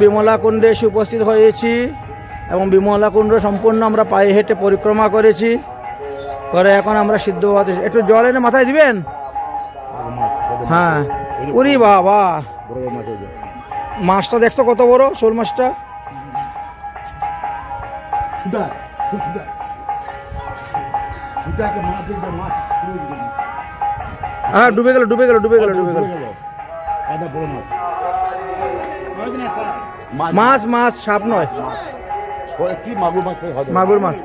বিমলা কুণ্ডে এসে উপস্থিত হয়েছি এবং বিমলা কুণ্ড সম্পূর্ণ আমরা পায়ে হেঁটে পরিক্রমা করেছি করে এখন আমরা সিদ্ধ বাবাতে একটু জল এনে মাথায় দিবেন। হ্যাঁ উরি বাবা, মাছটা দেখছো কত বড়, শোল মাছটা। হ্যাঁ ডুবে গেল ডুবে গেল ডুবে গেল ডুবে গেল। মাছ মাছ, সাপ নয়, কি মাগুর মাছ, মাগুর মাছ।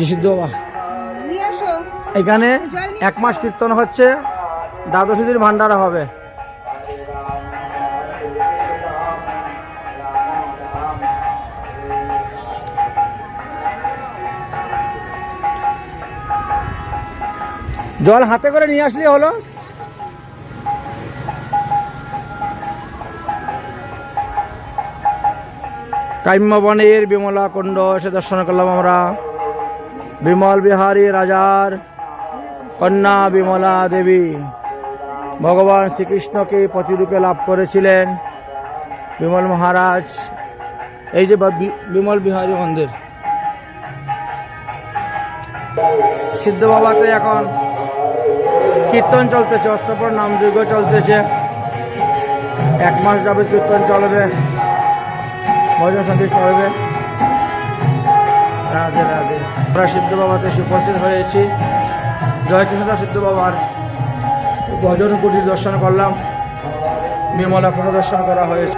সিদ্ধ বাবা এখানে 1 মাস কীর্তন হচ্ছে, দ্বাদশীদের ভান্ডারা হবে। জল হাতে করে নিয়ে আসলে হলো। কাম্যবনের বিমলা কুণ্ড এসে দর্শন করলাম আমরা। বিমল বিহারী রাজার কন্যা বিমলা দেবী ভগবান শ্রীকৃষ্ণকে প্রতিরূপে লাভ করেছিলেন বিমল মহারাজ। এই যে বিমল বিহারী মন্দির। সিদ্ধ বাবাতে এখন কীর্তন চলতেছে, অষ্টপ্রহর নামযজ্ঞ চলতেছে, 1 মাস যাবে কীর্তন চলবে, ভজন সঙ্গীত চলবে। রাধে রাধে। আমরা সিদ্ধ বাবাতে উপস্থিত হয়েছি। জয় কৃষ্ণ সিদ্ধ বাবার ভজন কুটির দর্শন করলাম, বিমলা কুণ্ড দর্শন করা হয়েছে।